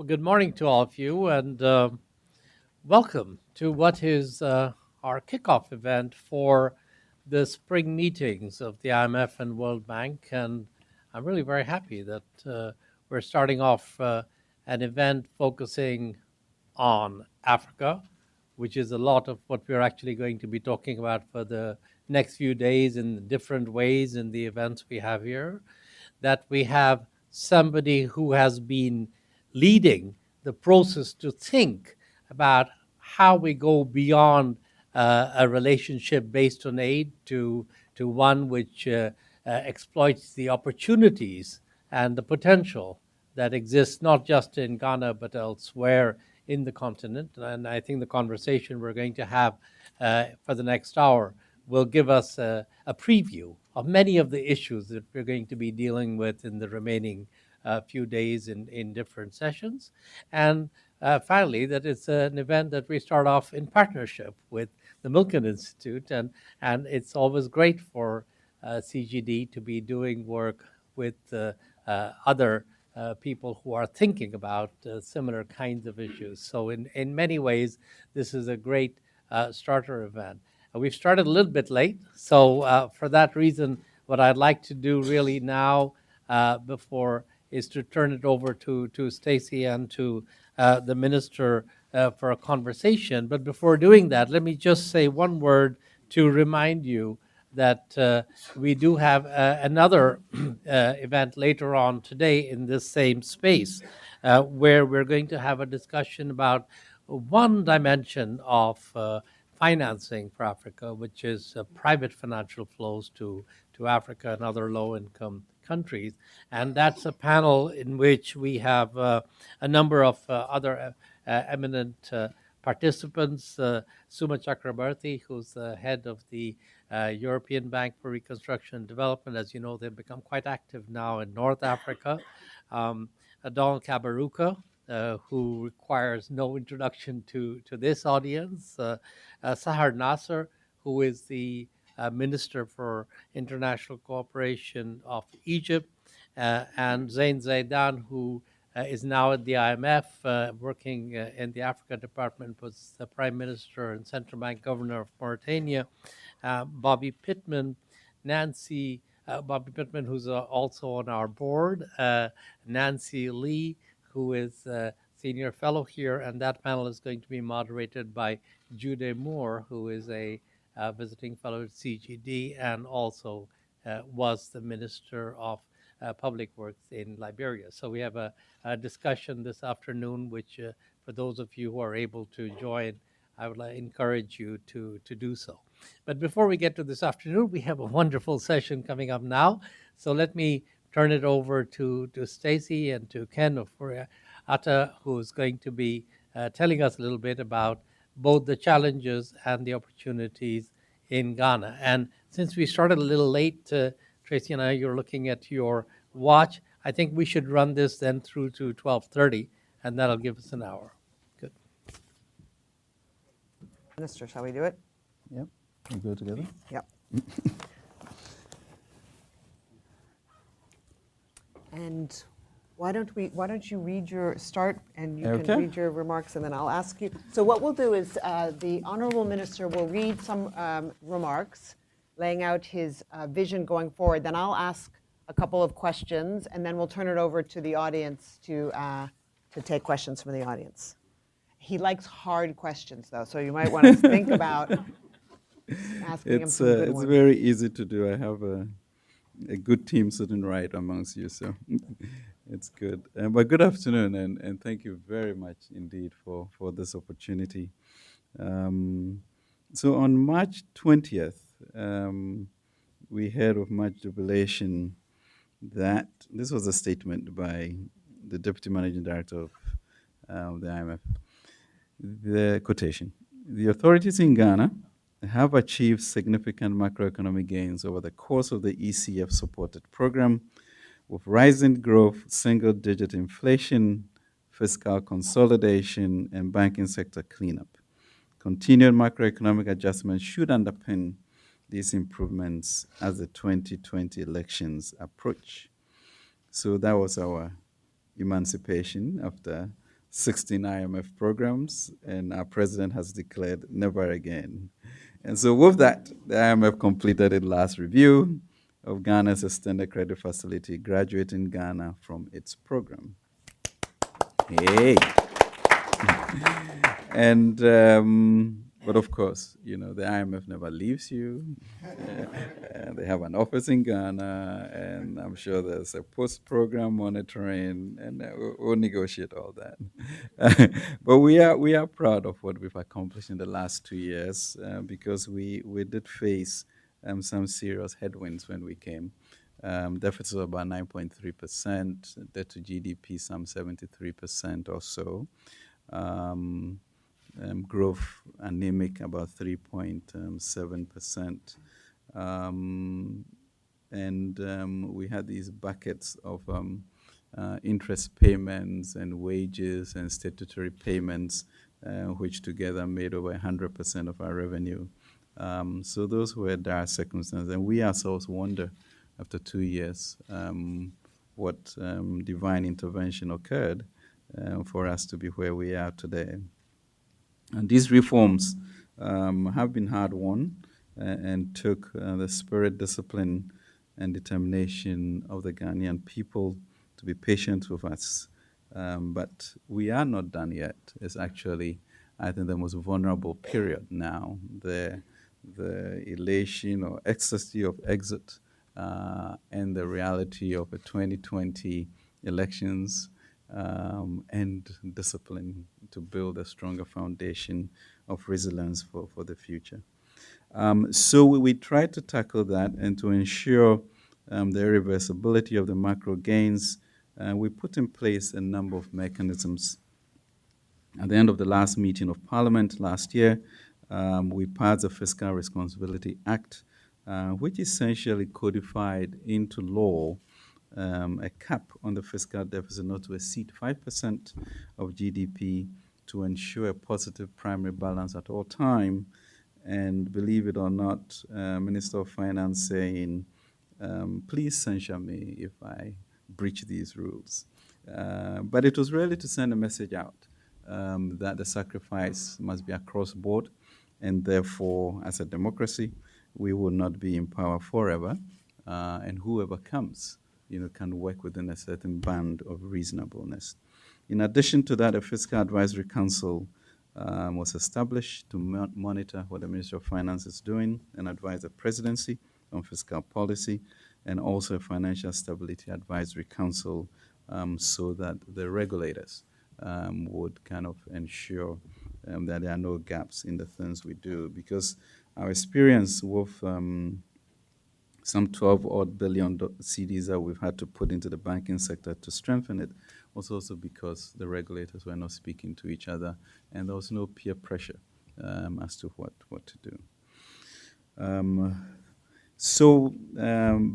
Well, good morning to all of you, and welcome to what is our kickoff event for the spring meetings of the IMF and World Bank. And I'm really very happy that we're starting off an event focusing on Africa, which is a lot of what we're actually going to be talking about for the next few days in different ways in the events we have here. That we have somebody who has been leading the process to think about how we go beyond a relationship based on aid to one which exploits the opportunities and the potential that exists not just in Ghana but elsewhere in the continent. And I think the conversation we're going to have for the next hour will give us a preview of many of the issues that we're going to be dealing with in the remaining few days in different sessions. And finally, that it's an event that we start off in partnership with the Milken Institute, and it's always great for CGD to be doing work with other people who are thinking about similar kinds of issues. So in many ways, this is a great starter event. We've started a little bit late, so for that reason, what I'd like to do really now before is to turn it over to Stacy and to the minister for a conversation. But before doing that, let me just say one word to remind you that we do have another event later on today in this same space where we're going to have a discussion about one dimension of financing for Africa, which is private financial flows to Africa and other low-income countries. And that's a panel in which we have a number of other eminent participants. Suma Chakrabarti, who's the head of the European Bank for Reconstruction and Development. As you know, they've become quite active now in North Africa. Donald Kabaruka, who requires no introduction to this audience. Sahar Nasser, who is the Minister for International Cooperation of Egypt, and Zain Zaidan, who is now at the IMF, working in the Africa Department, was the Prime Minister and Central Bank Governor of Mauritania. Bobby Pittman, Bobby Pittman, who's also on our board, Nancy Lee, who is a senior fellow here, and that panel is going to be moderated by Jude Moore, who is a visiting fellow at CGD and also was the Minister of Public Works in Liberia. So we have a discussion this afternoon, which for those of you who are able to join, I would encourage you to do so. But before we get to this afternoon, we have a wonderful session coming up now. So let me turn it over to Stacy and to Ken of Atta, who's going to be telling us a little bit about both the challenges and the opportunities in Ghana. And since we started a little late, Tracy and I, you're looking at your watch. I think we should run this then through to 12:30, and that'll give us an hour. Good. Minister, shall we do it? Yep. We go together. Yep. And why don't you read your start, and you Okay. can read your remarks, and then I'll ask you. So what we'll do is the Honourable Minister will read some remarks, laying out his vision going forward. Then I'll ask a couple of questions, and then we'll turn it over to the audience to take questions from the audience. He likes hard questions, though, so you might want to think about asking him some good It's ones. very easy to do. I have a good team sitting right amongst you, so it's good. But good afternoon, and thank you very much indeed for this opportunity. So on March 20th, we heard of much jubilation that this was a statement by the Deputy Managing Director of the IMF. The quotation: "The authorities in Ghana have achieved significant macroeconomic gains over the course of the ECF-supported program, with rising growth, single-digit inflation, fiscal consolidation, and banking sector cleanup. Continued macroeconomic adjustments should underpin these improvements as the 2020 elections approach." So that was our emancipation after 16 IMF programs, and our president has declared never again. And so, with that, the IMF completed its last review of Ghana's extended credit facility, graduating Ghana from its program. Hey. And but of course, you know, the IMF never leaves you. They have an office in Ghana, and I'm sure there's a post-program monitoring, and we'll negotiate all that. But we are proud of what we've accomplished in the last 2 years, because we did face some serious headwinds when we came. Deficit of about 9.3%, debt to GDP some 73% or so. Growth anemic about 3.7%. And we had these buckets of interest payments and wages and statutory payments, which together made over 100% of our revenue. So those were dire circumstances. And we ourselves wonder, after 2 years, what divine intervention occurred for us to be where we are today. And these reforms have been hard won and took the spirit, discipline, and determination of the Ghanaian people to be patient with us. But we are not done yet. It's actually, I think, the most vulnerable period now. The elation or ecstasy of exit and the reality of the 2020 elections and discipline to build a stronger foundation of resilience for the future. So we try to tackle that, and to ensure the irreversibility of the macro gains, we put in place a number of mechanisms. At the end of the last meeting of Parliament last year, we passed the Fiscal Responsibility Act, which essentially codified into law a cap on the fiscal deficit not to exceed 5% of GDP to ensure a positive primary balance at all time. And believe it or not, Minister of Finance saying, please censure me if I breach these rules. But it was really to send a message out that the sacrifice must be across board, and therefore, as a democracy, we will not be in power forever, and whoever comes, can work within a certain band of reasonableness. In addition to that, a Fiscal Advisory Council was established to monitor what the Ministry of Finance is doing and advise the Presidency on fiscal policy, and also a Financial Stability Advisory Council so that the regulators would kind of ensure that there are no gaps in the things we do. Because our experience with some 12 odd billion CDs that we've had to put into the banking sector to strengthen it was also because the regulators were not speaking to each other, and there was no peer pressure as to what to do.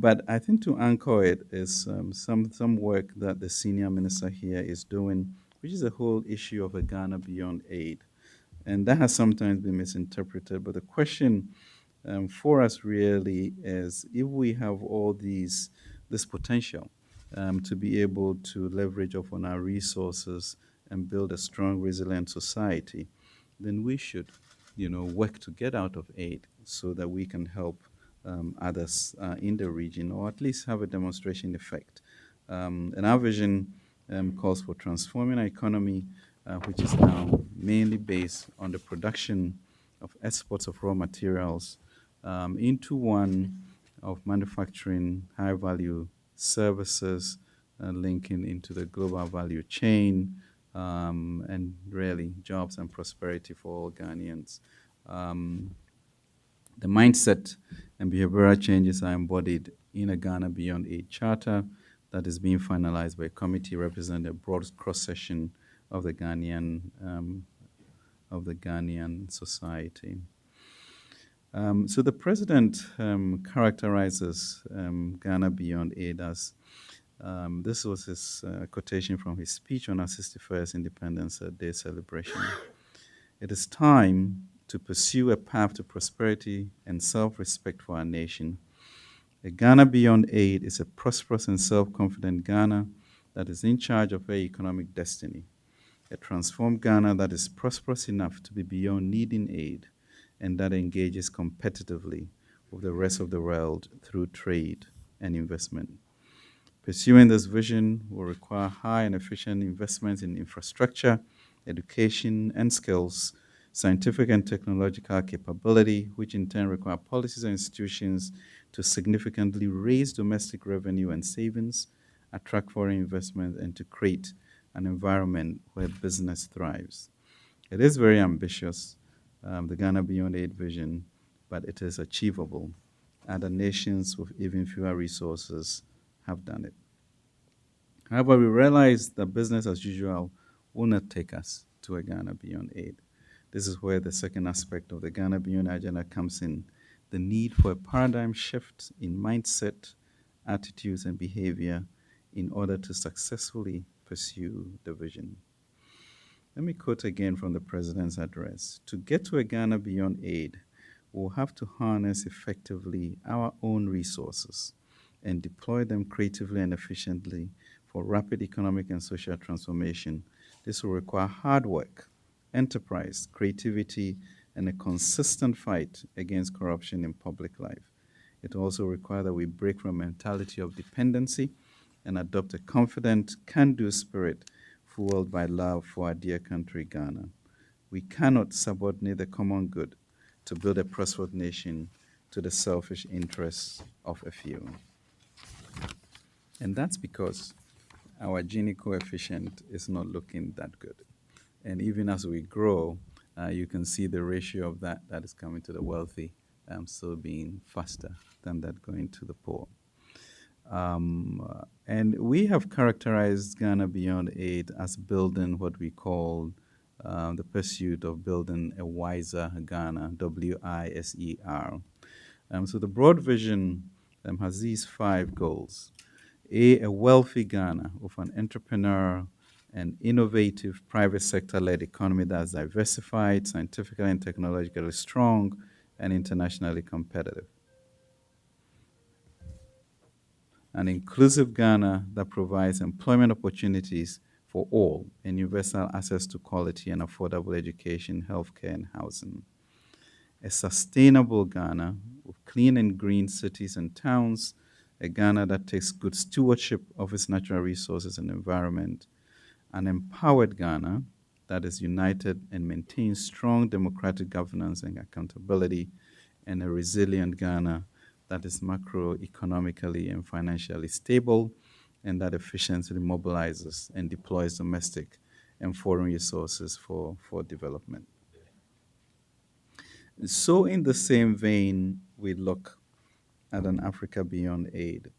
But I think to anchor it is some work that the senior minister here is doing, which is the whole issue of a Ghana Beyond Aid. And that has sometimes been misinterpreted, but the question for us really is, if we have all this potential to be able to leverage off on our resources and build a strong, resilient society, then we should, work to get out of aid so that we can help others in the region, or at least have a demonstration effect. And our vision calls for transforming our economy, which is now mainly based on the production of exports of raw materials, into one of manufacturing high-value services, linking into the global value chain, and really jobs and prosperity for all Ghanaians. The mindset and behavioral changes are embodied in a Ghana Beyond Aid Charter that is being finalized by a committee representing a broad cross-section of the Ghanaian society. So the president characterizes Ghana Beyond Aid as, this was his quotation from his speech on our 61st Independence Day celebration. It is time to pursue a path to prosperity and self-respect for our nation. A Ghana Beyond Aid is a prosperous and self-confident Ghana that is in charge of her economic destiny. a transformed Ghana that is prosperous enough to be beyond needing aid and that engages competitively with the rest of the world through trade and investment. Pursuing this vision will require high and efficient investments in infrastructure, education, and skills, scientific and technological capability, which in turn require policies and institutions to significantly raise domestic revenue and savings, attract foreign investment, and to create an environment where business thrives. It is very ambitious, the Ghana Beyond Aid vision, but it is achievable. Other nations with even fewer resources have done it. However, we realize that business as usual will not take us to a Ghana Beyond Aid. This is where the second aspect of the Ghana Beyond agenda comes in, the need for a paradigm shift in mindset, attitudes, and behavior in order to successfully pursue the vision. Let me quote again from the President's address. To get to a Ghana Beyond Aid, we'll have to harness effectively our own resources and deploy them creatively and efficiently for rapid economic and social transformation. This will require hard work, enterprise, creativity, and a consistent fight against corruption in public life. It also requires that we break from a mentality of dependency and adopt a confident, can-do spirit fueled by love for our dear country, Ghana. We cannot subordinate the common good to build a prosperous nation to the selfish interests of a few. And that's because our Gini coefficient is not looking that good. And even as we grow, you can see the ratio of that is coming to the wealthy still being faster than that going to the poor. And we have characterized Ghana Beyond Aid as building what we call the pursuit of building a wiser Ghana, WISER. So the broad vision has these 5 goals. A wealthy Ghana with an entrepreneurial and innovative private sector-led economy that's diversified, scientifically and technologically strong, and internationally competitive. An inclusive Ghana that provides employment opportunities for all and universal access to quality and affordable education, healthcare, and housing. A sustainable Ghana with clean and green cities and towns, a Ghana that takes good stewardship of its natural resources and environment, an empowered Ghana that is united and maintains strong democratic governance and accountability, and a resilient Ghana that is macroeconomically and financially stable and that efficiently mobilizes and deploys domestic and foreign resources for development. So in the same vein, we look at an Africa Beyond Aid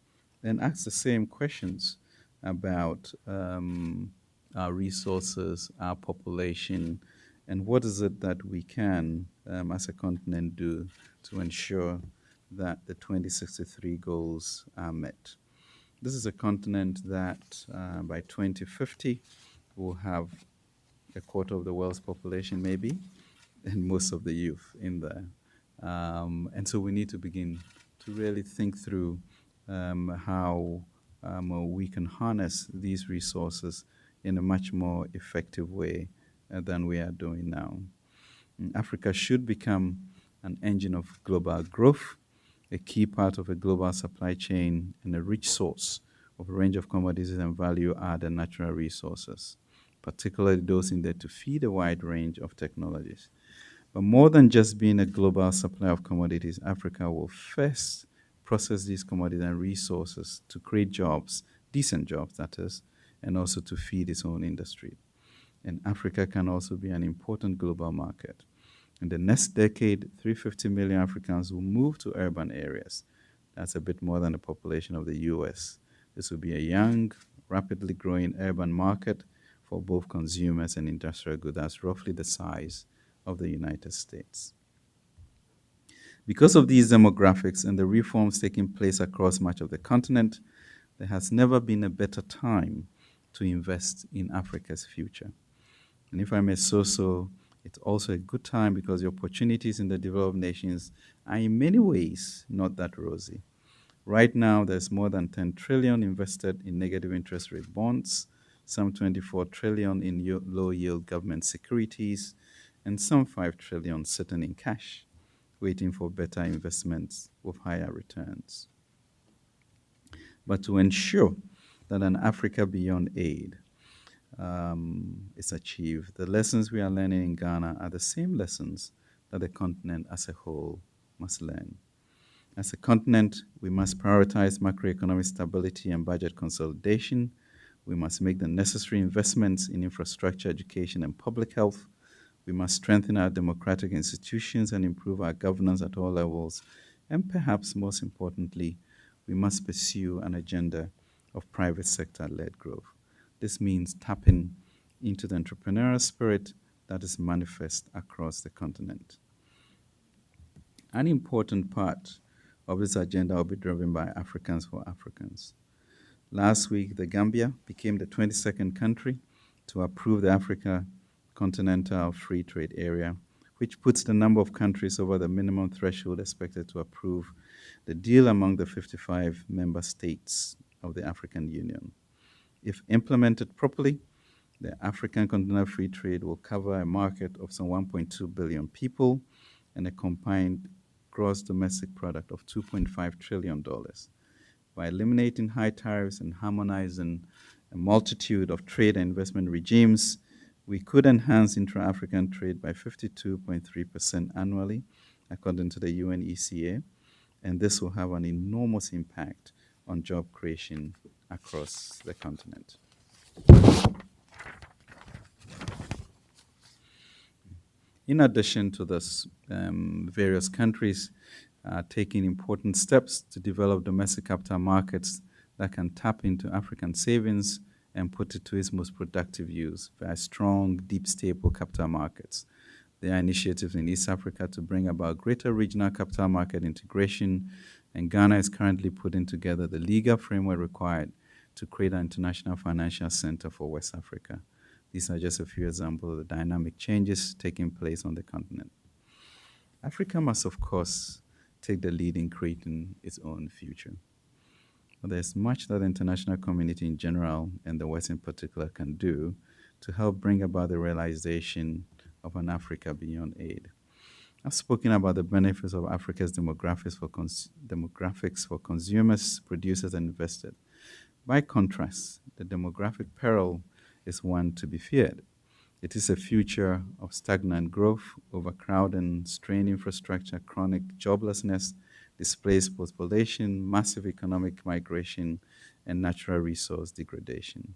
and ask the same questions about our resources, our population, and what is it that we can, as a continent, do to ensure that the 2063 goals are met. This is a continent that by 2050 will have a quarter of the world's population maybe, and most of the youth in there. And so we need to begin to really think through how we can harness these resources in a much more effective way than we are doing now. Africa should become an engine of global growth, a key part of a global supply chain, and a rich source of a range of commodities and value-added natural resources, particularly those needed to feed a wide range of technologies. But more than just being a global supplier of commodities, Africa will first process these commodities and resources to create jobs, decent jobs that is, and also to feed its own industry. And Africa can also be an important global market. In the next decade, 350 million Africans will move to urban areas. That's a bit more than the population of the US. This will be a young, rapidly growing urban market for both consumers and industrial goods. That's roughly the size of the United States. Because of these demographics and the reforms taking place across much of the continent, there has never been a better time to invest in Africa's future. And if I may so, it's also a good time because the opportunities in the developed nations are in many ways not that rosy. Right now, there's more than 10 trillion invested in negative interest rate bonds. some 24 trillion in low-yield government securities, and some 5 trillion sitting in cash, waiting for better investments with higher returns. But to ensure that an Africa beyond aid is achieved, the lessons we are learning in Ghana are the same lessons that the continent as a whole must learn. As a continent, we must prioritize macroeconomic stability and budget consolidation. We must make the necessary investments in infrastructure, education, and public health. We must strengthen our democratic institutions and improve our governance at all levels. And perhaps most importantly, we must pursue an agenda of private sector-led growth. This means tapping into the entrepreneurial spirit that is manifest across the continent. An important part of this agenda will be driven by Africans for Africans. Last week, the Gambia became the 22nd country to approve the Africa Continental Free Trade Area, which puts the number of countries over the minimum threshold expected to approve the deal among the 55 member states of the African Union. If implemented properly, the African Continental Free Trade will cover a market of some 1.2 billion people and a combined gross domestic product of $2.5 trillion. By eliminating high tariffs and harmonizing a multitude of trade and investment regimes, we could enhance intra-African trade by 52.3% annually, according to the UNECA, and this will have an enormous impact on job creation across the continent. In addition to this, various countries are taking important steps to develop domestic capital markets that can tap into African savings and put it to its most productive use via strong, deep, stable capital markets. There are initiatives in East Africa to bring about greater regional capital market integration, and Ghana is currently putting together the legal framework required to create an international financial center for West Africa. These are just a few examples of the dynamic changes taking place on the continent. Africa must, of course, take the lead in creating its own future. But there's much that the international community in general, and the West in particular, can do to help bring about the realization of an Africa beyond aid. I've spoken about the benefits of Africa's demographics for consumers, producers, and investors. By contrast, the demographic peril is one to be feared. It is a future of stagnant growth, overcrowding, strained infrastructure, chronic joblessness, displaced population, massive economic migration, and natural resource degradation.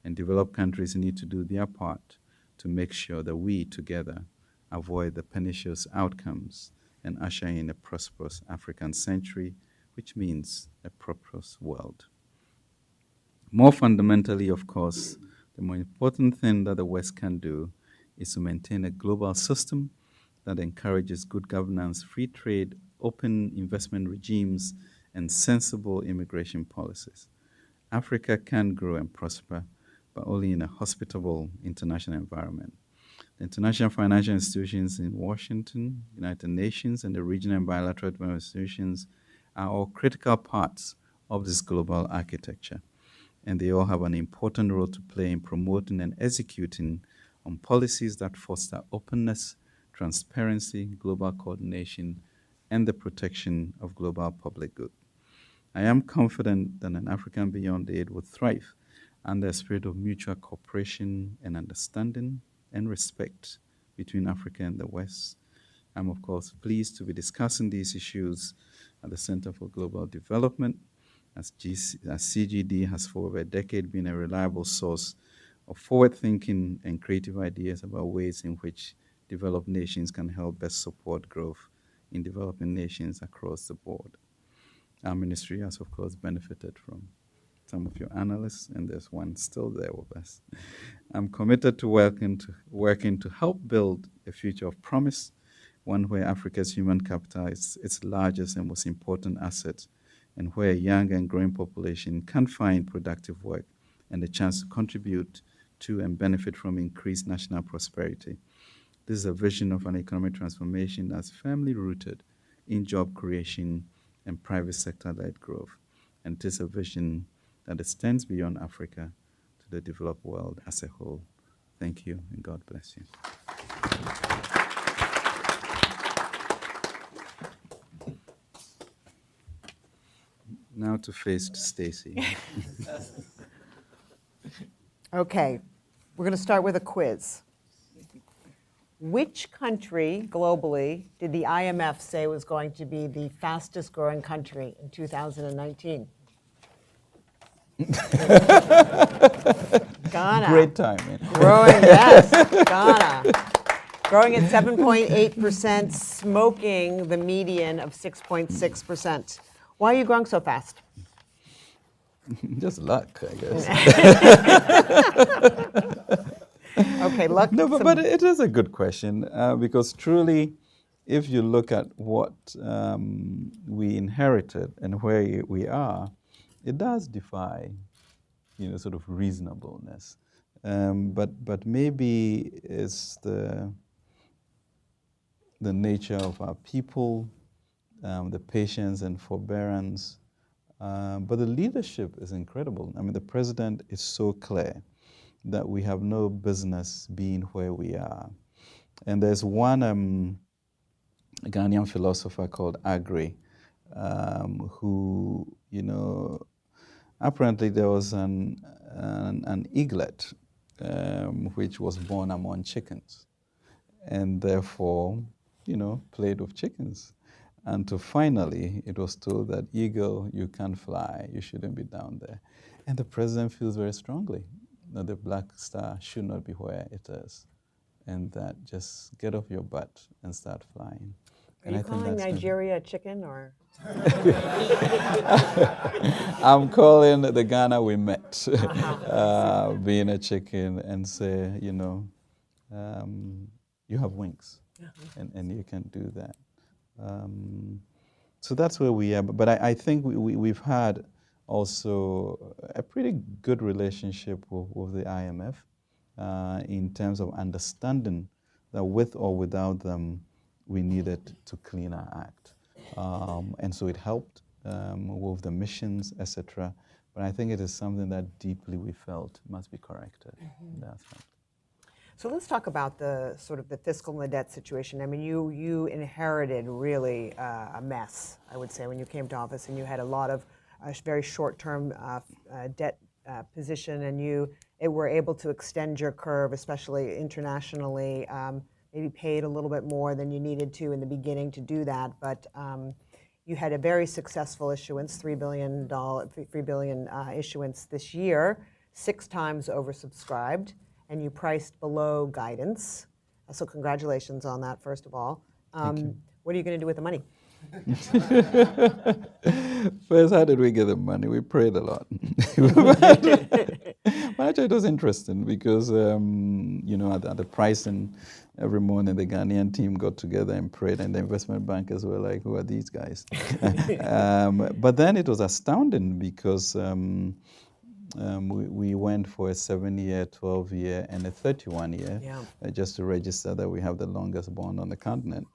And developed countries need to do their part to make sure that we together avoid the pernicious outcomes and usher in a prosperous African century, which means a prosperous world. More fundamentally, of course, the more important thing that the West can do is to maintain a global system that encourages good governance, free trade, open investment regimes, and sensible immigration policies. Africa can grow and prosper, but only in a hospitable international environment. The international financial institutions in Washington, United Nations, and the regional and bilateral institutions are all critical parts of this global architecture, and they all have an important role to play in promoting and executing on policies that foster openness, transparency, global coordination, and the protection of global public good. I am confident that an African beyond aid will thrive under a spirit of mutual cooperation and understanding and respect between Africa and the West. I'm, of course, pleased to be discussing these issues at the Center for Global Development, as CGD has for over a decade been a reliable source of forward-thinking and creative ideas about ways in which developed nations can help best support growth in developing nations across the board. Our ministry has, of course, benefited from some of your analysts, and there's one still there with us. I'm committed to working to help build a future of promise, one where Africa's human capital is its largest and most important asset, and where a young and growing population can find productive work and the chance to contribute to and benefit from increased national prosperity. This is a vision of an economic transformation that's firmly rooted in job creation and private sector-led growth. And it is a vision that extends beyond Africa to to the developed world as a whole. Thank you, and God bless you. Now to face Stacy. Okay, we're going to start with a quiz. Which country globally did the IMF say was going to be the fastest growing country in 2019? Ghana. Great timing. Growing, yes, Ghana. Growing at 7.8%, smoking the median of 6.6%. Why are you growing so fast? Just luck, I guess. Okay, luck. No, but it is a good question because truly, if you look at what we inherited and where we are, it does defy, sort of reasonableness. But maybe it's the nature of our people, the patience and forbearance. But the leadership is incredible. I mean, the president is so clear that we have no business being where we are. And there's one Ghanaian philosopher called Agri, who, apparently there was an eaglet which was born among chickens, and therefore, played with chickens. Until finally, it was told that, eagle, you can't fly, you shouldn't be down there. And the president feels very strongly that the black star should not be where it is, and that just get off your butt and start flying. Are you calling Nigeria a chicken, or? I'm calling the Ghana we met being a chicken, and say, you have wings, and you can do that. So that's where we are. But I think we've had also a pretty good relationship with the IMF in terms of understanding that with or without them, we needed to clean our act. And so it helped with the missions, etc. But I think it is something that deeply we felt must be corrected. That's right. So let's talk about the sort of the fiscal and the debt situation. I mean, you inherited really a mess, I would say, when you came to office, and you had a lot of very short-term debt position, and you were able to extend your curve, especially internationally. Maybe paid a little bit more than you needed to in the beginning to do that, but you had a very successful issuance, $3 billion issuance this year, 6 times oversubscribed, and you priced below guidance. So congratulations on that, first of all. Thank you. What are you going to do with the money? First, how did we get the money? We prayed a lot. But actually, it was interesting because, at the pricing, every morning the Ghanaian team got together and prayed, and the investment bankers were like, who are these guys? But then it was astounding because we went for a 7-year, 12-year, and a 31-year, just to register that we have the longest bond on the continent.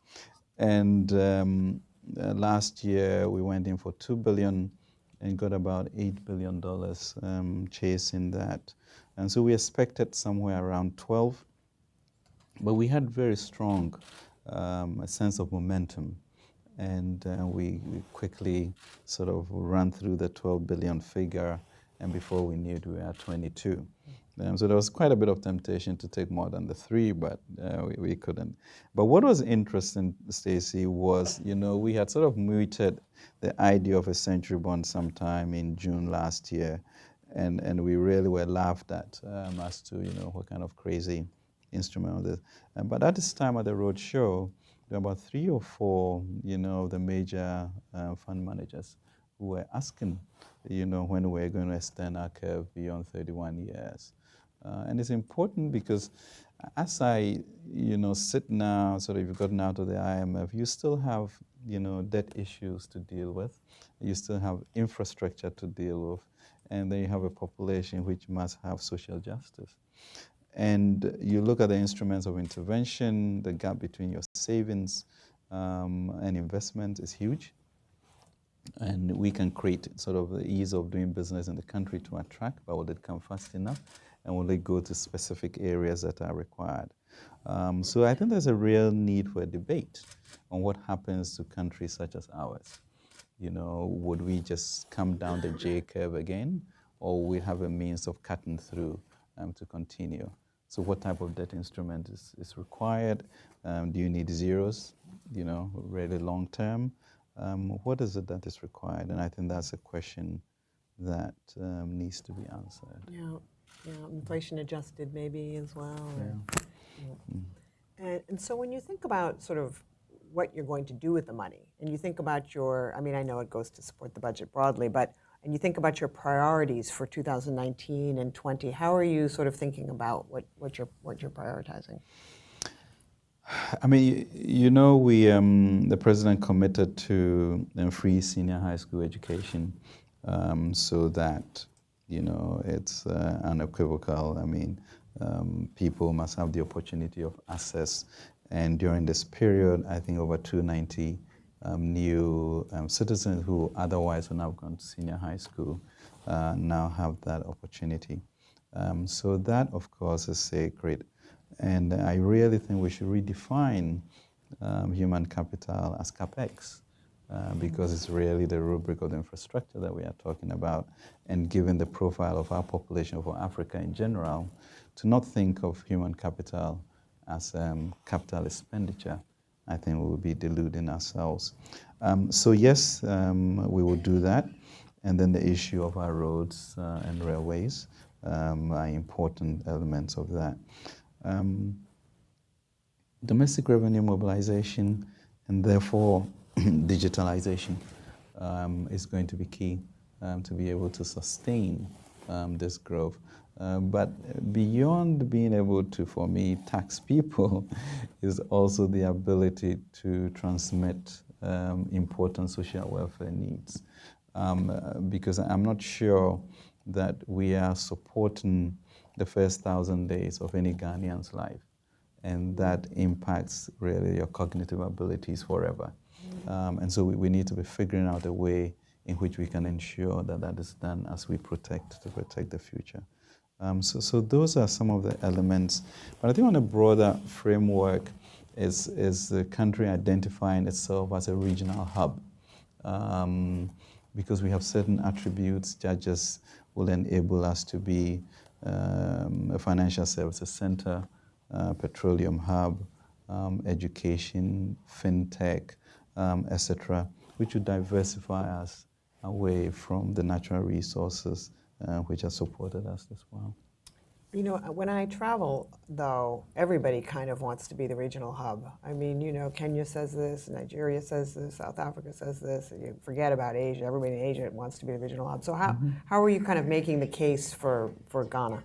And last year, we went in for $2 billion and got about $8 billion chasing that. And so we expected somewhere around 12, but we had very strong a sense of momentum. And we quickly sort of ran through the 12 billion figure, and before we knew it, we were at 22. So there was quite a bit of temptation to take more than the 3, but we couldn't. But what was interesting, Stacey, was, we had sort of mooted the idea of a century bond sometime in June last year, and we really were laughed at as to, what kind of crazy instrument was this. But at this time at the road show, there were about 3 or 4, the major fund managers who were asking, when we're going to extend our curve beyond 31 years. And it's important because as I, sit now, sort of you've gotten out of the IMF, you still have, debt issues to deal with. You still have infrastructure to deal with. And then you have a population which must have social justice. And you look at the instruments of intervention, the gap between your savings and investment is huge. and we can create sort of the ease of doing business in the country to attract, but will it come fast enough? And will it go to specific areas that are required? So I think there's a real need for a debate on what happens to countries such as ours. You know, would we just come down the J curve again, or we have a means of cutting through to continue? So what type of debt instrument is required? Do you need zeros, you know, really long term? What is it that is required? And I think that's a question that needs to be answered. Yeah, inflation adjusted maybe as well. And so when you think about sort of what you're going to do with the money, and you think about your, I mean, I know it goes to support the budget broadly, but, and you think about your priorities for 2019 and 20, how are you sort of thinking about what you're prioritizing? I mean, you know, the president committed to free senior high school education, so that, you know, it's unequivocal. I mean, people must have the opportunity of access. And during this period, I think over 290 new citizens who otherwise would not have gone to senior high school now have that opportunity. So that, of course, is sacred. And I really think we should redefine human capital as CapEx, because it's really the rubric of the infrastructure that we are talking about. And given the profile of our population for Africa in general, to not think of human capital as capital expenditure, I think we will be deluding ourselves. So yes, we will do that. And then the issue of our roads and railways are important elements of that. Domestic revenue mobilization and therefore digitalization is going to be key to be able to sustain this growth. But beyond being able to, for me, tax people is also the ability to transmit important social welfare needs. Because I'm not sure that we are supporting the first 1,000 days of any Ghanaian's life. And that impacts really your cognitive abilities forever. And so we need to be figuring out a way in which we can ensure that that is done as we protect the future. So those are some of the elements. But I think on a broader framework is the country identifying itself as a regional hub. Because we have certain attributes that just will enable us to be a financial services center, petroleum hub, education, fintech, etc., which would diversify us away from the natural resources which have supported us as well. You know, when I travel, though, everybody kind of wants to be the regional hub. I mean, you know, Kenya says this, Nigeria says this, South Africa says this, and you forget about Asia. Everybody in Asia wants to be the regional hub. So how are you kind of making the case for Ghana?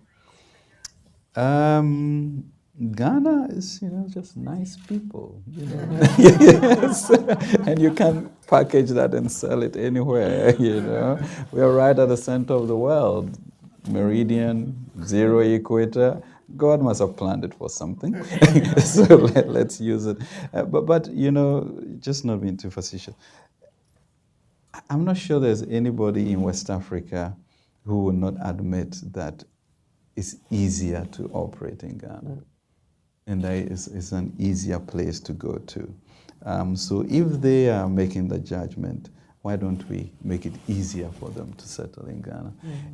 Ghana is, you know, just nice people, you know. Yes. And you can package that and sell it anywhere, you know. We are right at the center of the world. Meridian, zero equator. God must have planned it for something. So let's use it. But, you know, just not being too facetious, I'm not sure there's anybody in West Africa who will not admit that it's easier to operate in Ghana. And that is an easier place to go to. So if they are making the judgment, why don't we make it easier for them to settle in Ghana?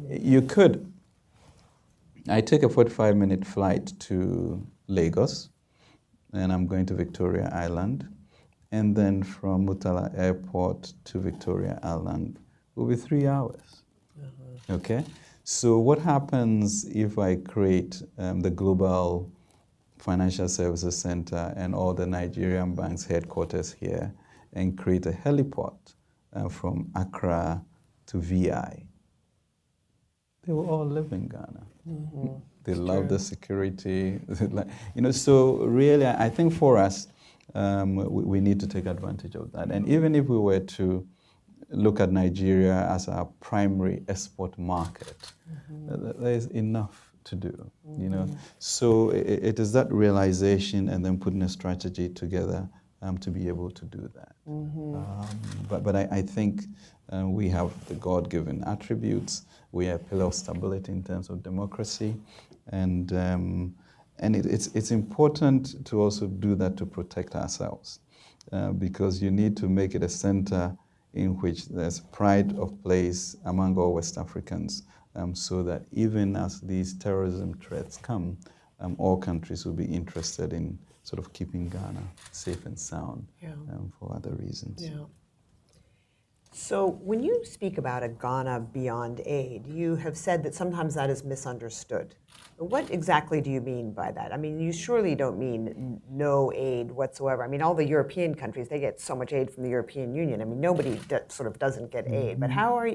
You could. I take a 45-minute flight to Lagos, and I'm going to Victoria Island. And then from Murtala Airport to Victoria Island will be 3 hours. Okay? So what happens if I create the global financial services center and all the Nigerian banks headquarters here and create a heliport from Accra to VI? They will all live in Ghana. They love the security. You know, so really, I think for us, we need to take advantage of that. And even if we were to look at Nigeria as our primary export market, there is enough to do, you know. So it is that realization and then putting a strategy together to be able to do that. But I think we have the God-given attributes. We are a pillar of stability in terms of democracy, and it's important to also do that to protect ourselves, because you need to make it a center in which there's pride of place among all West Africans, so that even as these terrorism threats come, all countries will be interested in sort of keeping Ghana safe and sound, for other reasons. Yeah. So when you speak about a Ghana beyond aid, you have said that sometimes that is misunderstood. What exactly do you mean by that? I mean, you surely don't mean no aid whatsoever. I mean, all the European countries, they get so much aid from the European Union. I mean, nobody sort of doesn't get aid. But how are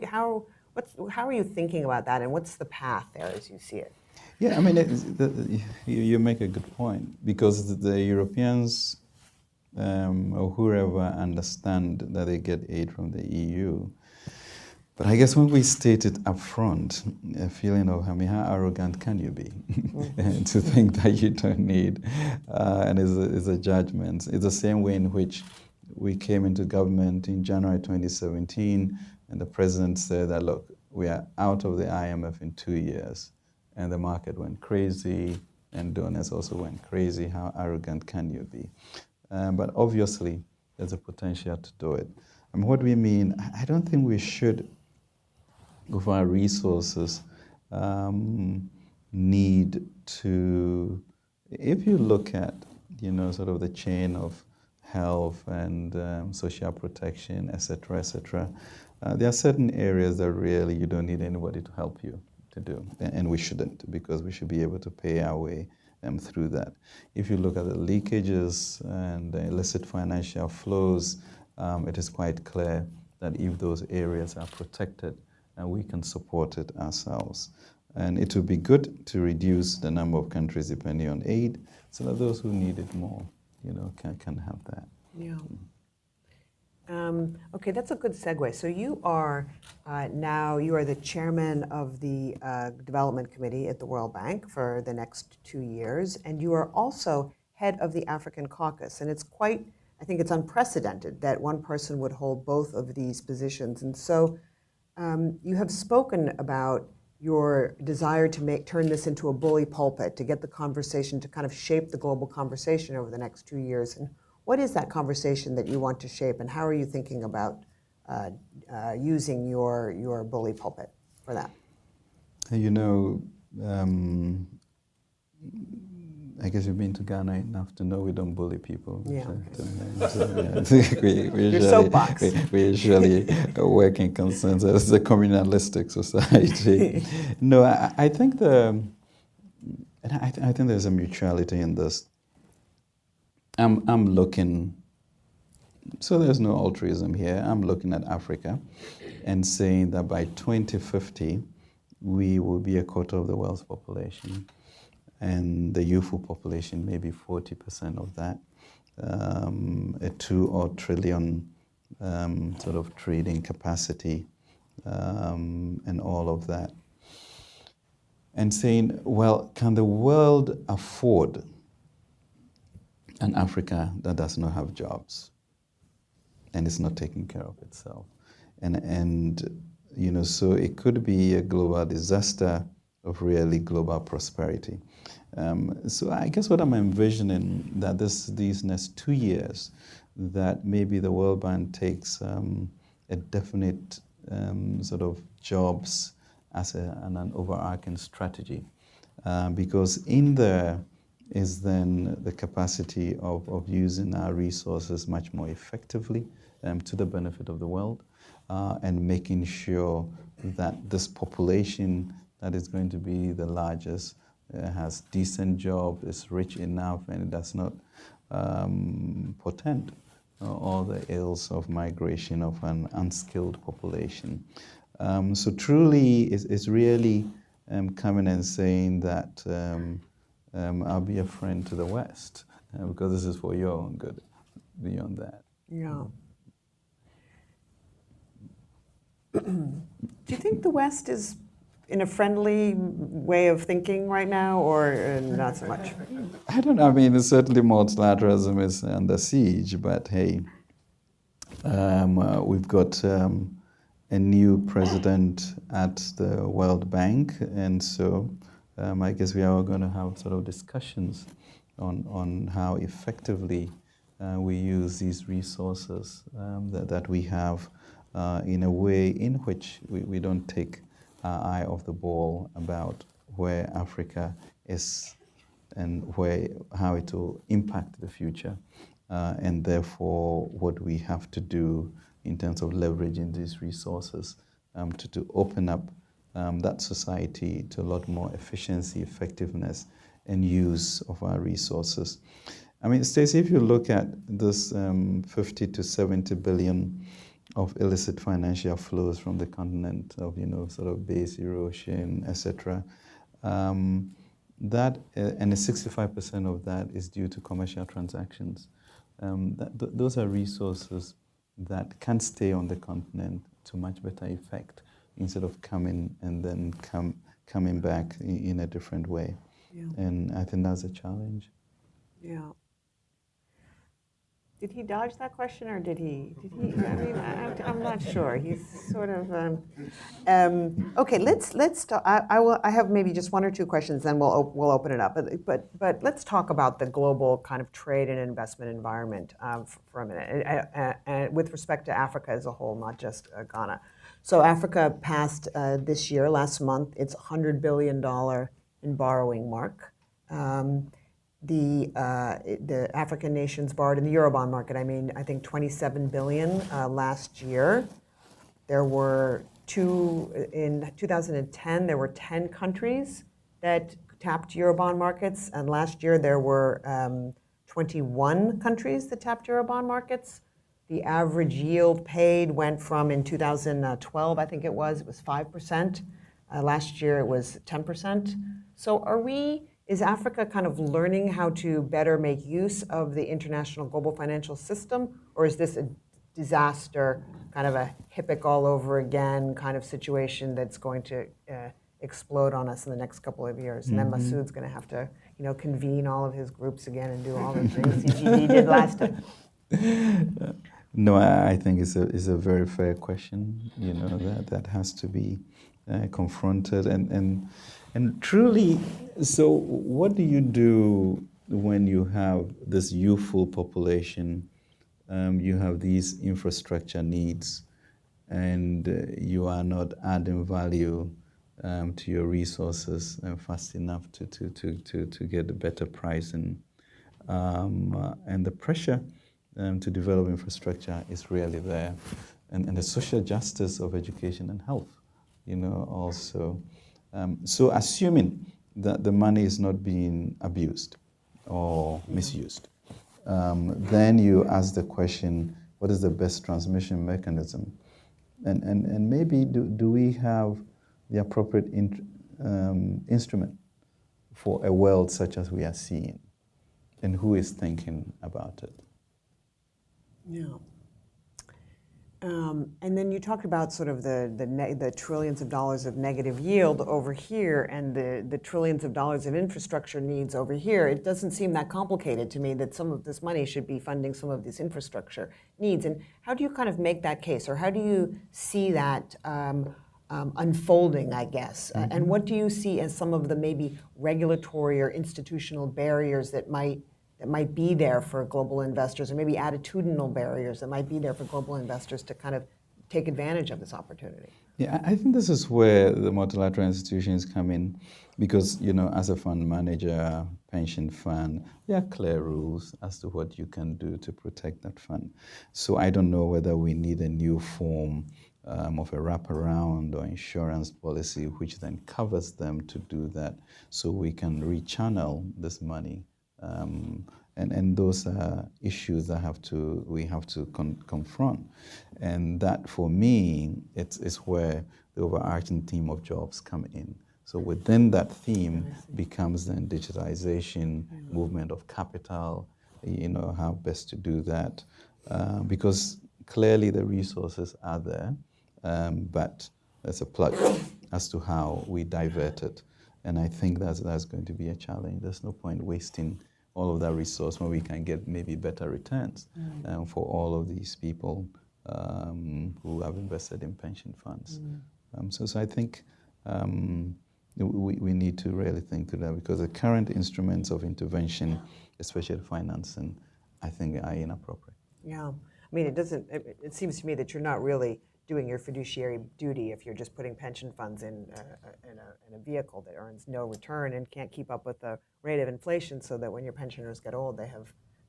you thinking about that, and what's the path there as you see it? Yeah, I mean, you make a good point, because the Europeans or whoever understand that they get aid from the EU. But I guess when we state it up front, a feeling of, I mean, how arrogant can you be to think that you don't need, and it's a judgment. It's the same way in which we came into government in January 2017, and the president said that, look, we are out of the IMF in 2 years, and the market went crazy, and donors also went crazy. How arrogant can you be? But obviously, there's a potential to do it. I mean, what do we mean? I don't think we should, with our resources, need to, if you look at, sort of the chain of health and social protection, et cetera, there are certain areas that really you don't need anybody to help you to do, and we shouldn't, because we should be able to pay our way through that. If you look at the leakages and the illicit financial flows, it is quite clear that if those areas are protected, we can support it ourselves. And it would be good to reduce the number of countries depending on aid, so that those who need it more, can have that. Yeah. Okay, that's a good segue. So you are you are the chairman of the Development Committee at the World Bank for the next 2 years, and you are also head of the African Caucus. And it's quite, I think it's unprecedented that one person would hold both of these positions. And so you have spoken about your desire to turn this into a bully pulpit, to get the conversation, to kind of shape the global conversation over the next 2 years. And what is that conversation that you want to shape, and how are you thinking about using your bully pulpit for that? I guess you've been to Ghana enough to know we don't bully people. Yeah. Your soapbox. We usually work in consensus as a communalistic society. No, I think I think there's a mutuality in this. I'm looking, so there's no altruism here. I'm looking at Africa and saying that by 2050, we will be a quarter of the world's population, and the youthful population maybe 40% of that, a 2 trillion sort of trading capacity, and all of that. And saying, well, can the world afford an Africa that does not have jobs and is not taking care of itself? And so it could be a global disaster of really global prosperity. So I guess what I'm envisioning, that these next 2 years, that maybe the World Bank takes a definite sort of jobs as an overarching strategy, because in there is then the capacity of using our resources much more effectively to the benefit of the world, and making sure that this population that is going to be the largest has decent jobs, is rich enough, and it does not portend all the ills of migration of an unskilled population. So truly, it's really coming and saying that I'll be a friend to the West, because this is for your own good, beyond that. Yeah. Do you think the West is in a friendly way of thinking right now, or not so much? I don't know. I mean, certainly multilateralism is under siege, but hey, we've got a new president at the World Bank, and so I guess we are going to have sort of discussions on how effectively we use these resources that we have in a way in which we don't take our eye off the ball about where Africa is and how it will impact the future, and therefore what we have to do in terms of leveraging these resources to open up that society to a lot more efficiency, effectiveness, and use of our resources. I mean, Stacey, if you look at this 50 to 70 billion of illicit financial flows from the continent of, sort of base erosion, etc., that and 65% of that is due to commercial transactions. Those are resources that can stay on the continent to much better effect instead of coming and then coming back in a different way. Yeah. And I think that's a challenge. Yeah. Did he dodge that question, or did he? I mean, I'm not sure. He's sort of. Okay, let's talk. I have maybe just one or two questions, then we'll open it up. But let's talk about the global kind of trade and investment environment for a minute, with respect to Africa as a whole, not just Ghana. So Africa passed this year, last month, its $100 billion in borrowing mark. The African nations borrowed in the Eurobond market, I think 27 billion last year. There were in 2010, there were 10 countries that tapped Eurobond markets, and last year there were 21 countries that tapped Eurobond markets. The average yield paid went from, in 2012, I think it was 5%. Last year it was 10%. So is Africa kind of learning how to better make use of the international global financial system, or is this a disaster, kind of a HIPC all over again kind of situation that's going to explode on us in the next couple of years? And then Masoud's going to have to, convene all of his groups again and do all the things CGD did last time. No, I think it's a very fair question. That has to be confronted and truly. So, what do you do when you have this youthful population? You have these infrastructure needs, and you are not adding value to your resources fast enough to get a better pricing, and the pressure to develop infrastructure is really there, and the social justice of education and health, also. So assuming that the money is not being abused or misused, then you ask the question, what is the best transmission mechanism? And maybe do we have the appropriate instrument for a world such as we are seeing? And who is thinking about it? Yeah. And then you talked about sort of the trillions of dollars of negative yield over here and the trillions of dollars of infrastructure needs over here. It doesn't seem that complicated to me that some of this money should be funding some of these infrastructure needs. And how do you kind of make that case, or how do you see that unfolding, I guess? And what do you see as some of the maybe regulatory or institutional barriers that might be there for global investors, or maybe attitudinal barriers that might be there for global investors to kind of take advantage of this opportunity? Yeah, I think this is where the multilateral institutions come in, because, as a fund manager, pension fund, there are clear rules as to what you can do to protect that fund. So I don't know whether we need a new form of a wraparound or insurance policy which then covers them to do that, so we can rechannel this money. And those are issues that we have to confront. And that, for me, it's where the overarching theme of jobs come in. So within that theme becomes then digitization, movement of capital, how best to do that. Because clearly the resources are there, but there's a plug as to how we divert it. And I think that's going to be a challenge. There's no point wasting all of that resource when we can get maybe better returns for all of these people who have invested in pension funds. So I think we need to really think through that, because the current instruments of intervention, especially financing, I think are inappropriate. Yeah, I mean, it seems to me that you're not really doing your fiduciary duty if you're just putting pension funds in a vehicle that earns no return and can't keep up with the rate of inflation, so that when your pensioners get old, they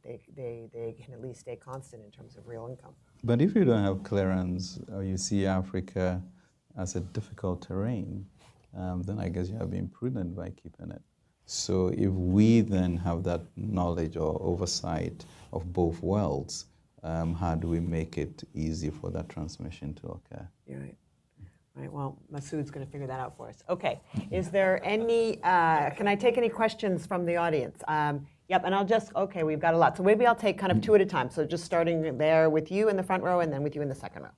can at least stay constant in terms of real income. But if you don't have clearance, or you see Africa as a difficult terrain, then I guess you have been prudent by keeping it. So if we then have that knowledge or oversight of both worlds, how do we make it easy for that transmission to occur? You're right. Right, well, Masood's going to figure that out for us. Okay, is there any, can I take any questions from the audience? Yep, and okay, we've got a lot. So maybe I'll take kind of two at a time. So just starting there with you in the front row and then with you in the second row.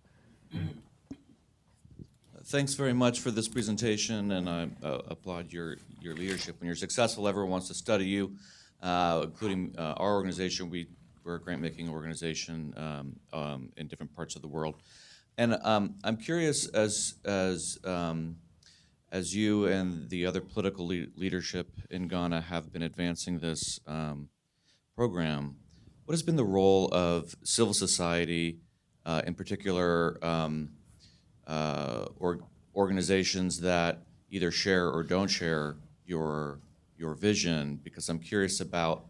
Thanks very much for this presentation, and I applaud your leadership. When you're successful, everyone wants to study you, including our organization. We're a grant-making organization in different parts of the world. And I'm curious, as you and the other political leadership in Ghana have been advancing this program, what has been the role of civil society, in particular organizations that either share or don't share your vision? Because I'm curious about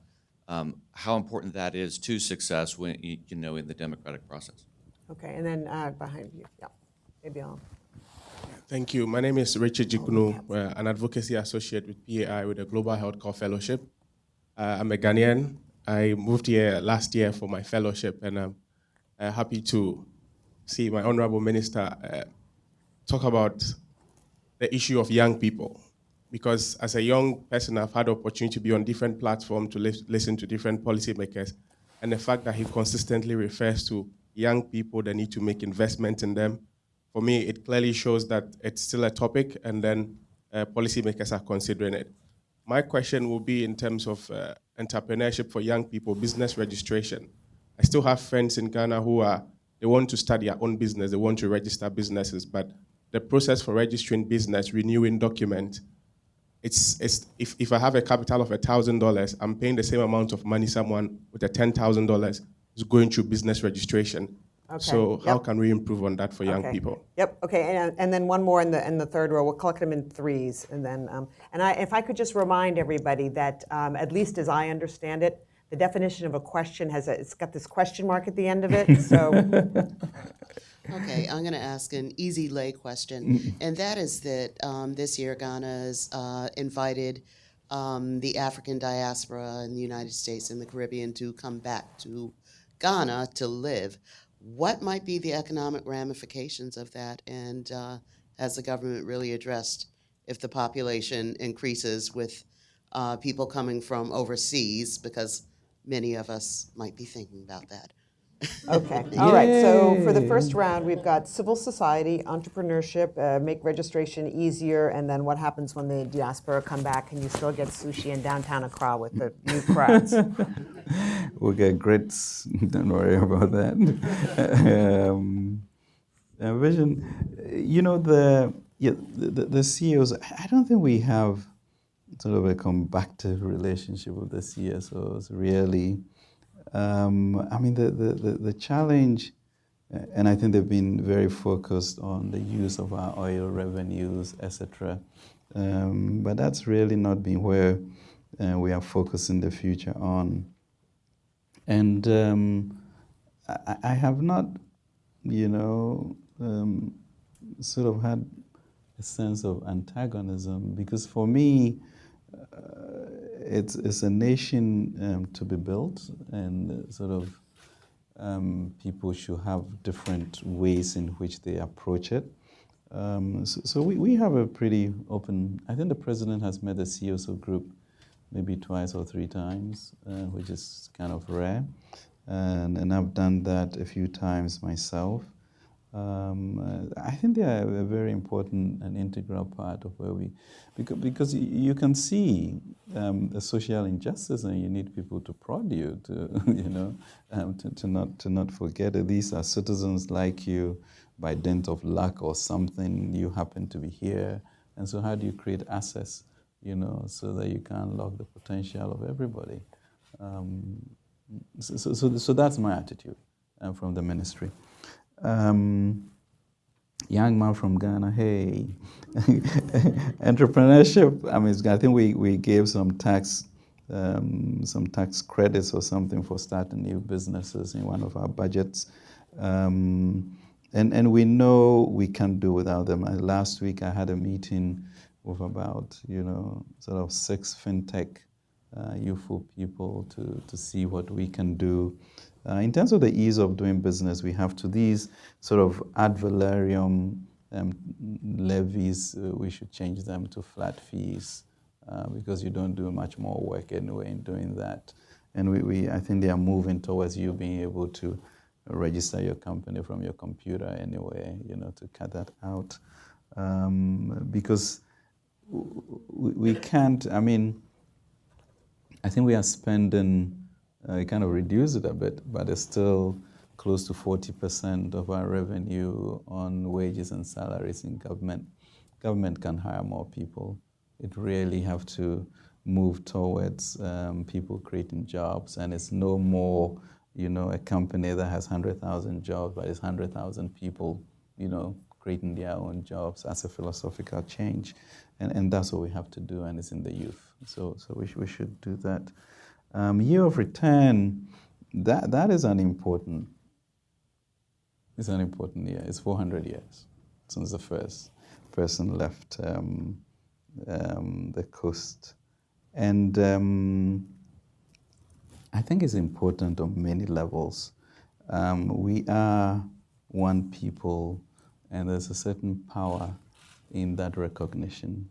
how important that is to success when in the democratic process. Okay, and then behind you, yeah, maybe I'll. Thank you. My name is Richard Jikunu, an advocacy associate with PAI with the Global Health Corps Fellowship. I'm a Ghanaian. I moved here last year for my fellowship, and I'm happy to see my honorable minister talk about the issue of young people. Because as a young person, I've had the opportunity to be on different platforms to listen to different policymakers. And the fact that he consistently refers to young people, the need to make investment in them, for me, it clearly shows that it's still a topic, and then policymakers are considering it. My question will be in terms of entrepreneurship for young people, business registration. I still have friends in Ghana they want to start their own business, they want to register businesses, but the process for registering business, renewing documents, if I have a capital of $1,000, I'm paying the same amount of money someone with a $10,000 is going through business registration. Okay. So how can we improve on that for young people? Yep. Okay. And then one more in the third row. We'll collect them in threes, and then if I could just remind everybody that at least as I understand it, the definition of a question it's got this question mark at the end of it. So. Okay, I'm going to ask an easy lay question, and that is that this year Ghana has invited the African diaspora in the United States and the Caribbean to come back to Ghana to live. What might be the economic ramifications of that, and has the government really addressed if the population increases with people coming from overseas, because many of us might be thinking about that. Okay. All right. So for the first round, we've got civil society, entrepreneurship, make registration easier, and then what happens when the diaspora come back and you still get sushi in downtown Accra with the new crowds? We'll get grits. Don't worry about that. Vision. The CEOs. I don't think we have sort of a combative relationship with the CSOs, really. The challenge, and I think they've been very focused on the use of our oil revenues, etc. But that's really not been where we are focused in the future on. And I have not, sort of had a sense of antagonism, because for me, it's a nation to be built, and sort of people should have different ways in which they approach it. So we have a pretty open, I think the president has met the CSO group maybe twice or three times, which is kind of rare. And I've done that a few times myself. I think they are a very important and integral part of where we, because you can see the social injustice, and you need people to prod you to, to not forget it. These are citizens like you, by dint of luck or something, you happen to be here, and so how do you create access, so that you can unlock the potential of everybody? So that's my attitude from the ministry. Young man from Ghana, hey. Entrepreneurship, I think we gave some tax credits or something for starting new businesses in one of our budgets. And we know we can't do without them. Last week I had a meeting with about, sort of 6 fintech youthful people to see what we can do. In terms of the ease of doing business, we have to these sort of ad valorem levies, we should change them to flat fees because you don't do much more work anyway in doing that. And I think they are moving towards you being able to register your company from your computer anyway, to cut that out. Because we can't, I think we are spending, we kind of reduce it a bit, but it's still close to 40% of our revenue on wages and salaries in government. Government can hire more people. It really have to move towards people creating jobs, and it's no more, a company that has 100,000 jobs, but it's 100,000 people, creating their own jobs as a philosophical change. And that's what we have to do, and it's in the youth. So we should do that. Year of return, that is important year. It's 400 years since the first person left the coast. And I think it's important on many levels. We are one people, and there's a certain power in that recognition,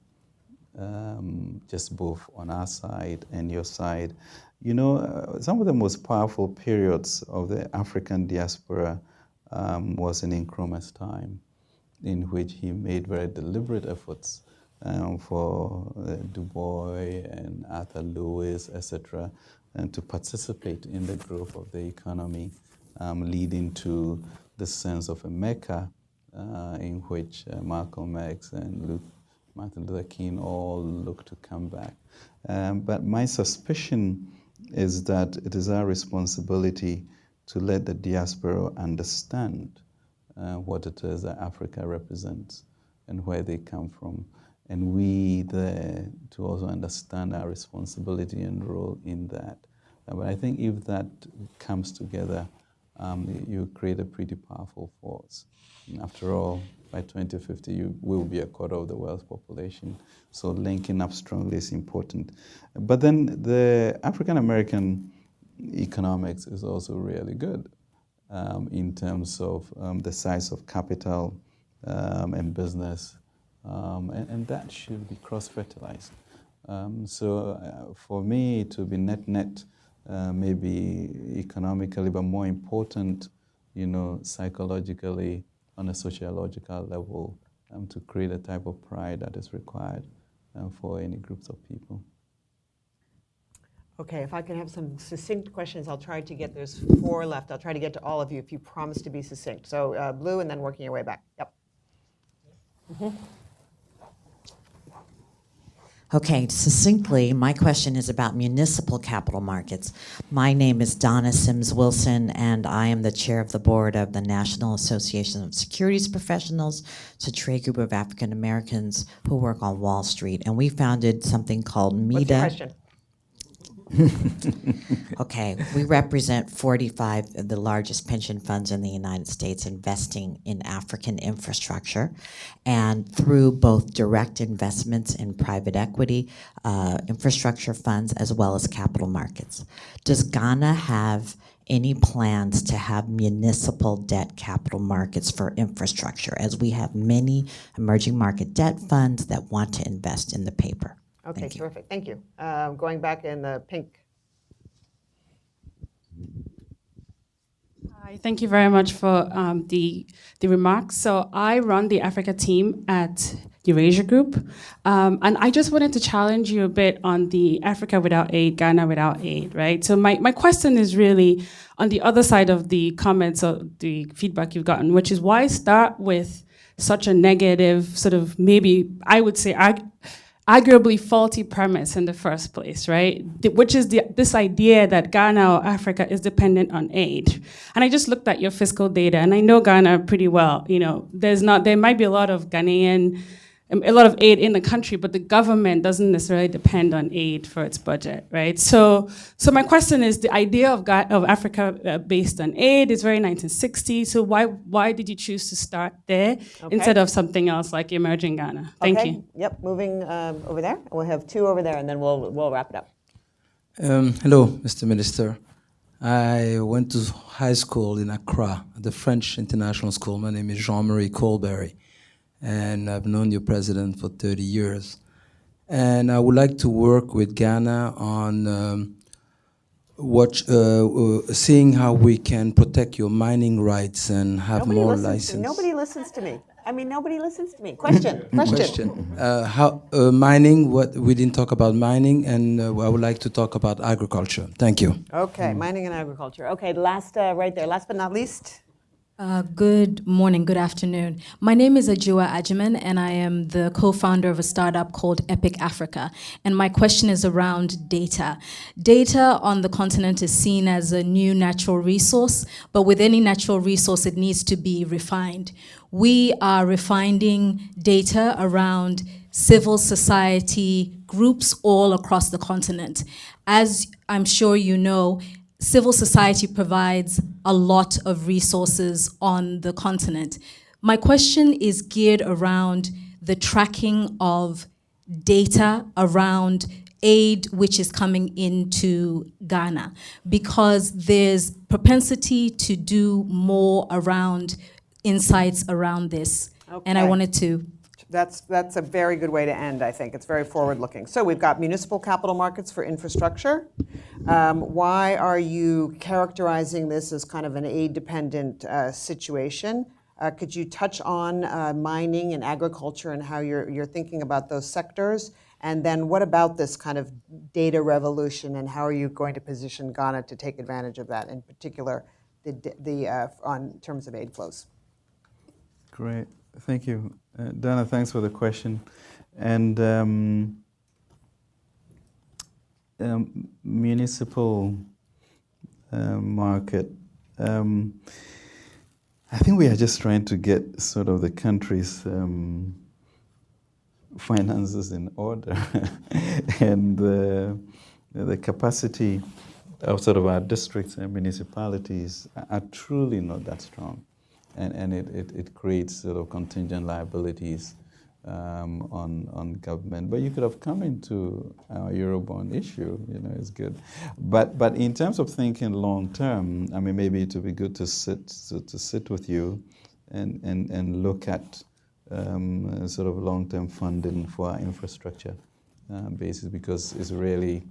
just both on our side and your side. Some of the most powerful periods of the African diaspora was in Nkrumah's time, in which he made very deliberate efforts for Du Bois and Arthur Lewis, etc., and to participate in the growth of the economy, leading to the sense of a Mecca in which Malcolm X and Martin Luther King all look to come back. But my suspicion is that it is our responsibility to let the diaspora understand what it is that Africa represents and where they come from. And we there to also understand our responsibility and role in that. But I think if that comes together, you create a pretty powerful force. And after all, by 2050, you will be a quarter of the world's population. So linking up strongly is important. But then the African American economics is also really good in terms of the size of capital and business, and that should be cross-fertilized. So for me to be net-net, maybe economically, but more important, psychologically, on a sociological level, to create a type of pride that is required for any groups of people. Okay, if I can have some succinct questions, I'll try to get, there's 4 left. I'll try to get to all of you if you promise to be succinct. So Blue, and then working your way back. Yep. Mm-hmm. Okay, succinctly, my question is about municipal capital markets. My name is Donna Sims Wilson, and I am the chair of the board of the National Association of Securities Professionals. It's a trade group of African Americans who work on Wall Street. And we founded something called MEDA. What's your question? Okay, we represent 45 of the largest pension funds in the United States investing in African infrastructure, and through both direct investments in private equity, infrastructure funds, as well as capital markets. Does Ghana have any plans to have municipal debt capital markets for infrastructure, as we have many emerging market debt funds that want to invest in the paper? Okay, terrific. Thank you. Going back in the pink. Hi, thank you very much for the remarks. So I run the Africa team at Eurasia Group, and I just wanted to challenge you a bit on the Africa without aid, Ghana without aid, right? So my question is really on the other side of the comments or the feedback you've gotten, which is why start with such a negative sort of, maybe I would say arguably faulty premise in the first place, right? Which is this idea that Ghana or Africa is dependent on aid. And I just looked at your fiscal data, and I know Ghana pretty well. You know, there might be a lot of a lot of aid in the country, but the government doesn't necessarily depend on aid for its budget, right? So my question is, the idea of Africa based on aid is very 1960. So why did you choose to start there instead of something else like emerging Ghana? Thank you. Yep, moving over there. We'll have two over there, and then we'll wrap it up. Hello, Mr. Minister. I went to high school in Accra, at the French International School. My name is Jean-Marie Colberry, and I've known your president for 30 years. And I would like to work with Ghana on seeing how we can protect your mining rights and have more licenses. Nobody listens to me. I mean, nobody listens to me. Question. How mining? What we didn't talk about mining, and I would like to talk about agriculture. Thank you. Okay, mining and agriculture. Okay, last right there. Last but not least. Good morning, good afternoon. My name is Ajua Ajiman, and I am the co-founder of a startup called Epic Africa. And my question is around data. Data on the continent is seen as a new natural resource, but with any natural resource, it needs to be refined. We are refining data around civil society groups all across the continent. As I'm sure you know, civil society provides a lot of resources on the continent. My question is geared around the tracking of data around aid which is coming into Ghana, because there's propensity to do more around insights around this. Okay. And I wanted to That's a very good way to end, I think. It's very forward-looking. So we've got municipal capital markets for infrastructure. Why are you characterizing this as kind of an aid-dependent situation? Could you touch on mining and agriculture and how you're thinking about those sectors? And then what about this kind of data revolution, and how are you going to position Ghana to take advantage of that, in particular, on terms of aid flows? Great. Thank you. Dana, thanks for the question. And municipal market, I think we are just trying to get sort of the country's finances in order. And the capacity of sort of our districts and municipalities are truly not that strong. And it creates sort of contingent liabilities on government. But you could have come into our Eurobond issue, it's good. But in terms of thinking long term, I mean, maybe it would be good to sit with you and look at sort of long-term funding for our infrastructure basis, because it's really,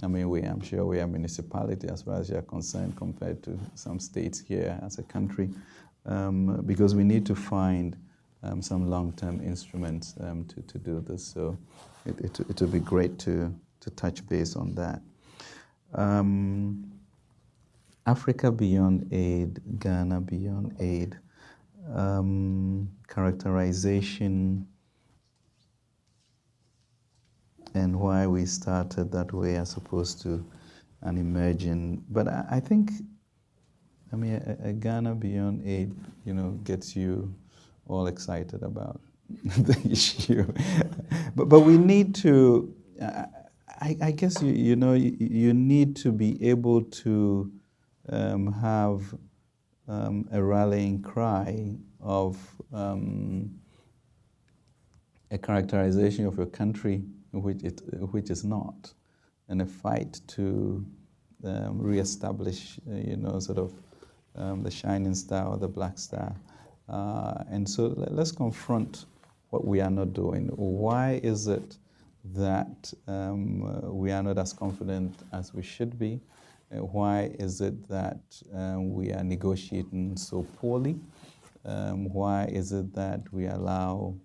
I mean, I'm sure we are a municipality as far as you're concerned compared to some states here as a country. Because we need to find some long-term instruments to do this. So it would be great to touch base on that. Africa beyond aid, Ghana beyond aid, characterization and why we started that way as opposed to an emerging. But I think, I mean, a Ghana beyond aid, gets you all excited about the issue. But we need to, I guess, you need to be able to have a rallying cry of a characterization of your country which is not, and a fight to reestablish, sort of the shining star or the black star. And so let's confront what we are not doing. Why is it that we are not as confident as we should be? Why is it that we are negotiating so poorly? Why is it that we allow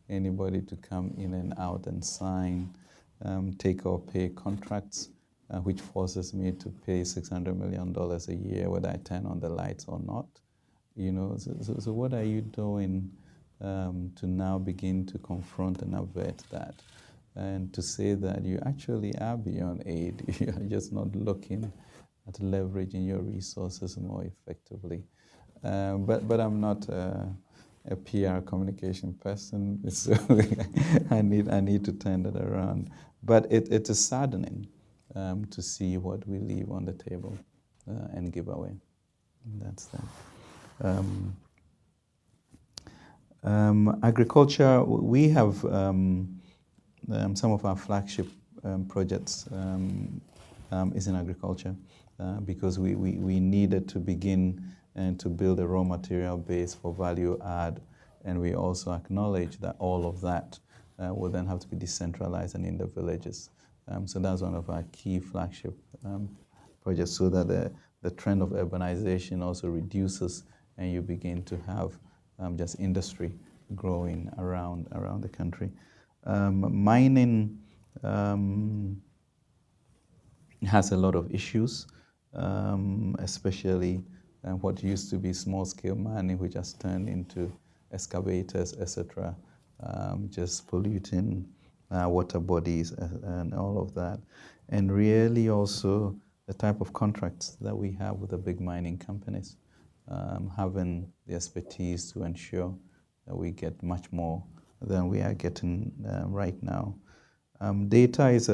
anybody to come in and out and sign take or pay contracts, which forces me to pay $600 million a year whether I turn on the lights or not? So what are you doing to now begin to confront and avert that? And to say that you actually are beyond aid, you are just not looking at leveraging your resources more effectively. But I'm not a PR communication person, so I need to turn that around. But it is saddening to see what we leave on the table and give away. And that's that. Agriculture, we have some of our flagship projects is in agriculture because we needed to begin and to build a raw material base for value add, and we also acknowledge that all of that will then have to be decentralized and in the villages. So that's one of our key flagship projects, so that the trend of urbanization also reduces and you begin to have just industry growing around the country. Mining has a lot of issues, especially what used to be small-scale mining, which has turned into excavators, etc., just polluting water bodies and all of that. And really also the type of contracts that we have with the big mining companies, having the expertise to ensure that we get much more than we are getting right now. Data is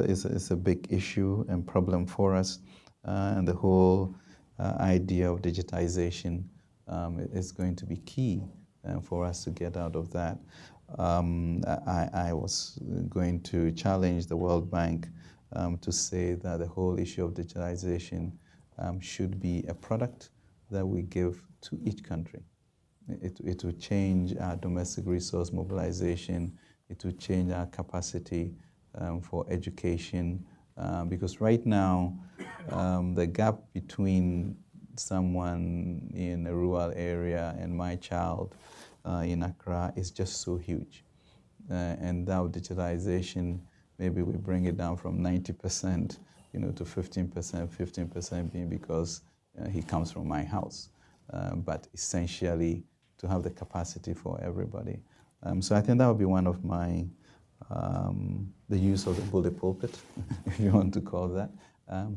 a big issue and problem for us, and the whole idea of digitization is going to be key for us to get out of that. I was going to challenge the World Bank to say that the whole issue of digitalization should be a product that we give to each country. It will change our domestic resource mobilization. It will change our capacity for education, because right now the gap between someone in a rural area and my child in Accra is just so huge. And now digitalization, maybe we bring it down from 90% to 15%, 15% being because he comes from my house. But essentially to have the capacity for everybody. So I think that would be one of my, the use of the bully pulpit, if you want to call that,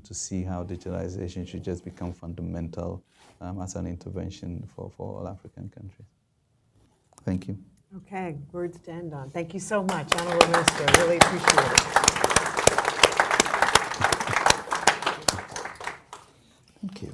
to see how digitalization should just become fundamental as an intervention for all African countries. Thank you. Okay, words to end on. Thank you so much, Honorable Minister. Really appreciate it. Thank you.